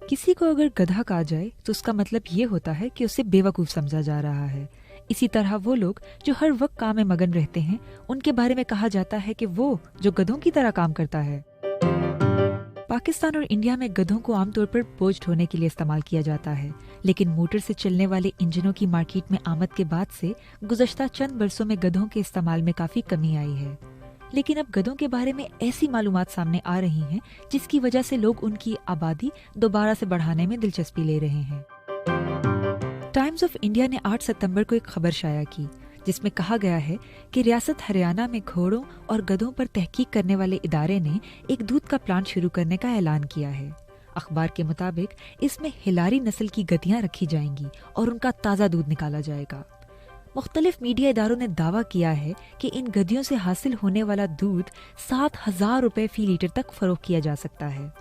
किसी को अगर गधा कहा जाए तो उसका मतलब ये होता है कि उसे बेवकूफ समझा जा रहा है। इसी तरह वो लोग जो हर वक्त काम में मगन रहते हैं, उनके बारे में कहा जाता है कि वो जो गधों की तरह काम करता है। पाकिस्तान और इंडिया में गधों को आमतौर पर बोझ ढोने के लिए इस्तेमाल किया जाता है, लेकिन मोटर से चलने वाले इंजनों की मार्केट में आमद के बाद से गुज़श्ता चंद बरसों में गधों के इस्तेमाल में काफी कमी आई है। लेकिन अब गधों के बारे में ऐसी मालूमात सामने आ रही हैं जिसकी वजह से लोग उनकी आबादी दोबारा से बढ़ाने में दिलचस्पी ले रहे हैं। टाइम्स ऑफ इंडिया ने 8 सितंबर को एक खबर शाया की जिसमें कहा गया है कि रियासत हरियाणा में घोड़ों और गधों पर तहकीक करने वाले इदारे ने एक दूध का प्लांट शुरू करने का ऐलान किया है। अखबार के मुताबिक इसमें हिलारी नस्ल की गधियां रखी जाएंगी और उनका ताज़ा दूध निकाला जाएगा। मुख्तलिफ मीडिया इदारों ने दावा किया है कि इन गधियों से हासिल होने वाला दूध 7,000 रुपए फी लीटर तक फरोख्त किया जा सकता है।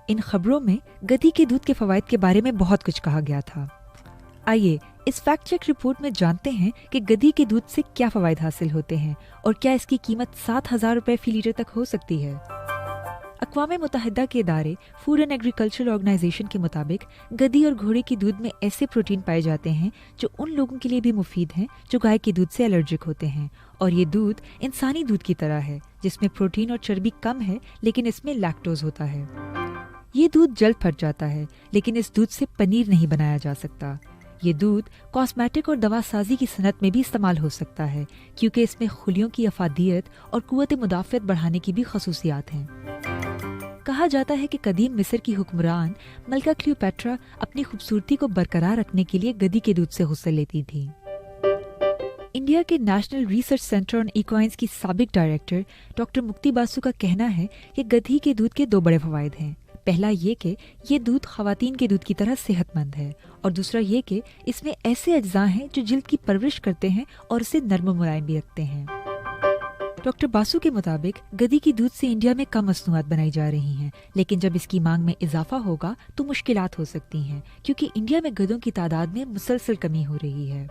इन खबरों में गधी के दूध के फवायद के बारे में बहुत कुछ कहा गया था। आइए इस फैक्ट चेक रिपोर्ट में जानते हैं कि गधी के दूध से क्या फवायद हासिल होते हैं और क्या इसकी कीमत 7,000 रुपए फी लीटर तक हो सकती है। अक़वाम मुत्तहिदा के इदारे फूड एंड एग्रीकल्चर ऑर्गेनाइजेशन के मुताबिक गधी और घोड़े के दूध में ऐसे प्रोटीन पाए जाते हैं जो उन लोगों के लिए भी मुफीद हैं जो गाय के दूध से एलर्जिक होते हैं, और ये दूध इंसानी दूध की तरह है जिसमें प्रोटीन और चर्बी कम है, लेकिन इसमें लैक्टोज होता है। ये दूध जल्द फट जाता है, लेकिन इस दूध से पनीर नहीं बनाया जा सकता। ये दूध कॉस्मेटिक और दवा साजी की सनत में भी इस्तेमाल हो सकता है क्योंकि इसमें खुलियों की अफादियत और कुव्वत मुदाफ़ियत बढ़ाने की भी खसूसियात हैं। कहा जाता है कि कदीम मिस्र की हुक्मरान मलका क्लियोपेट्रा अपनी खूबसूरती को बरकरार रखने के लिए गधी के दूध से गुस्ल लेती थी। इंडिया के नेशनल रिसर्च सेंटर ऑन इक्वाइन्स की साबिक डायरेक्टर डॉक्टर मुक्ति बासु का कहना है कि गधी के दूध के 2 बड़े फवायद हैं। पहला ये कि ये दूध खवातीन के दूध की तरह सेहतमंद है, और दूसरा ये कि इसमें ऐसे अज्जा हैं जो जिल्द की परवरिश करते हैं और इसे नर्म मुलायम भी रखते हैं। डॉक्टर बासु के मुताबिक गधी की दूध से इंडिया में कम मसनूआत बनाई जा रही हैं, लेकिन जब इसकी मांग में इजाफा होगा तो मुश्किलात हो सकती हैं क्योंकि इंडिया में गधों की तादाद में मुसलसल कमी हो रही है।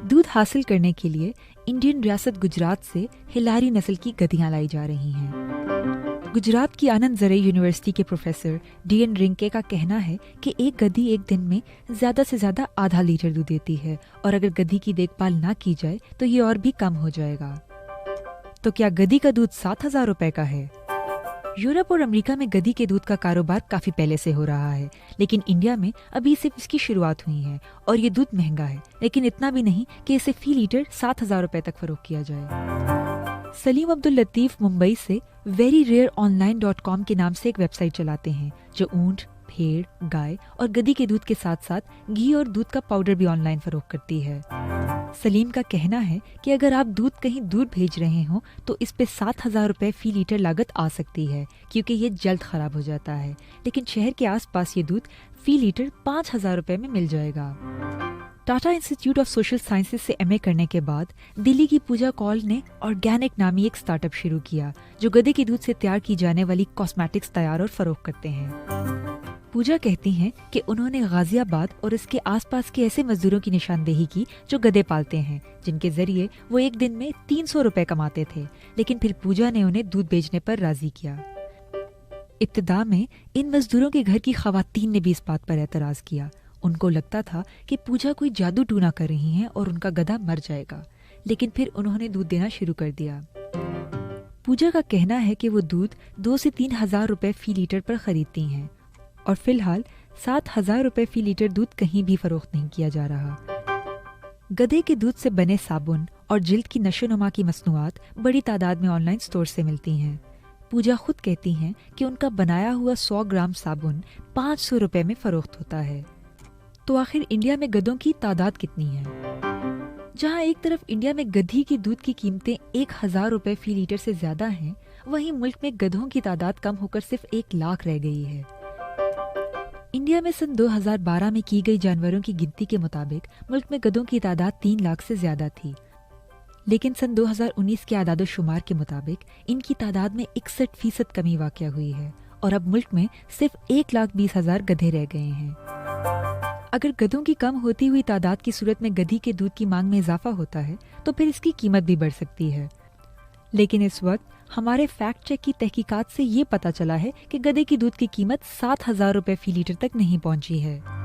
दूध हासिल करने के लिए इंडियन रियासत गुजरात से हिलारी नस्ल की गधियां लाई जा रही हैं। गुजरात की आनंद ज़रई यूनिवर्सिटी के प्रोफेसर DN रिंके का कहना है कि एक गधी एक दिन में ज्यादा से ज्यादा आधा लीटर दूध देती है, और अगर गधी की देखभाल ना की जाए तो ये और भी कम हो जाएगा। तो क्या गधी का दूध 7,000 रुपए का है? यूरोप और अमेरिका में गधी के दूध का कारोबार काफी पहले से हो रहा है, लेकिन इंडिया में अभी सिर्फ इसकी शुरुआत हुई है और ये दूध महंगा है, लेकिन इतना भी नहीं कि इसे फी लीटर 7,000 रुपए तक फरोख्त किया जाए। सलीम अब्दुल लतीफ मुंबई से veryrareonline.com के नाम से एक वेबसाइट चलाते हैं जो ऊंट, भेड़, गाय और गधी के दूध के साथ साथ घी और दूध का पाउडर भी ऑनलाइन फरोख्त करती है। सलीम का कहना है कि अगर आप दूध कहीं दूर भेज रहे हो तो इस पे 7,000 रुपए फी लीटर लागत आ सकती है क्योंकि ये जल्द खराब हो जाता है, लेकिन शहर के आसपास ये दूध फी लीटर 5,000 रुपए में मिल जाएगा। Tata institute of social sciences से MA करने के बाद दिल्ली की पूजा कौल ने ऑर्गेनिक नामी एक स्टार्टअप शुरू किया जो गधे के दूध से तैयार की जाने वाली कॉस्मेटिक्स तैयार और फरोख्त करते हैं। पूजा कहती हैं कि उन्होंने गाजियाबाद और इसके आसपास के ऐसे मजदूरों की निशानदेही की जो गधे पालते हैं, जिनके जरिए वो एक दिन में 300 रुपए कमाते थे, लेकिन फिर पूजा ने उन्हें दूध बेचने पर राजी किया। इब्तिदा में इन मजदूरों के घर की खवातीन ने भी इस बात पर एतराज किया। उनको लगता था कि पूजा कोई जादू टूना कर रही हैं और उनका गधा मर जाएगा, लेकिन फिर उन्होंने दूध देना शुरू कर दिया। पूजा का कहना है कि वो दूध 2 से 3,000 रुपए फी लीटर पर खरीदती हैं और फिलहाल 7,000 रुपए फी लीटर दूध कहीं भी फरोख्त नहीं किया जा रहा। गधे के दूध से बने साबुन और जिल्द की नशोनुमा की मसनूआत बड़ी तादाद में ऑनलाइन स्टोर से मिलती हैं। पूजा खुद कहती हैं कि उनका बनाया हुआ 100 ग्राम साबुन 500 रुपए में फरोख्त होता है। तो आखिर इंडिया में गधों की तादाद कितनी है? जहां एक तरफ इंडिया में गधी के दूध की कीमतें 1,000 रुपए फी लीटर से ज्यादा हैं, वहीं मुल्क में गधों की तादाद कम होकर सिर्फ 1 लाख रह गई है। इंडिया में सन 2012 में की गई जानवरों की गिनती के मुताबिक मुल्क में गधों की तादाद 3 लाख से ज्यादा थी, लेकिन सन 2019 के आदादोशुमार के मुताबिक इनकी तादाद में 61% कमी वाक़या हुई है और अब मुल्क में सिर्फ 1,20,000 गधे रह गए हैं। अगर गधों की कम होती हुई तादाद की सूरत में गधी के दूध की मांग में इजाफा होता है तो फिर इसकी कीमत भी बढ़ सकती है, लेकिन इस वक्त हमारे फैक्ट चेक की तहकीकात से ये पता चला है कि गधे की दूध की कीमत 7,000 रुपए फी लीटर तक नहीं पहुंची है।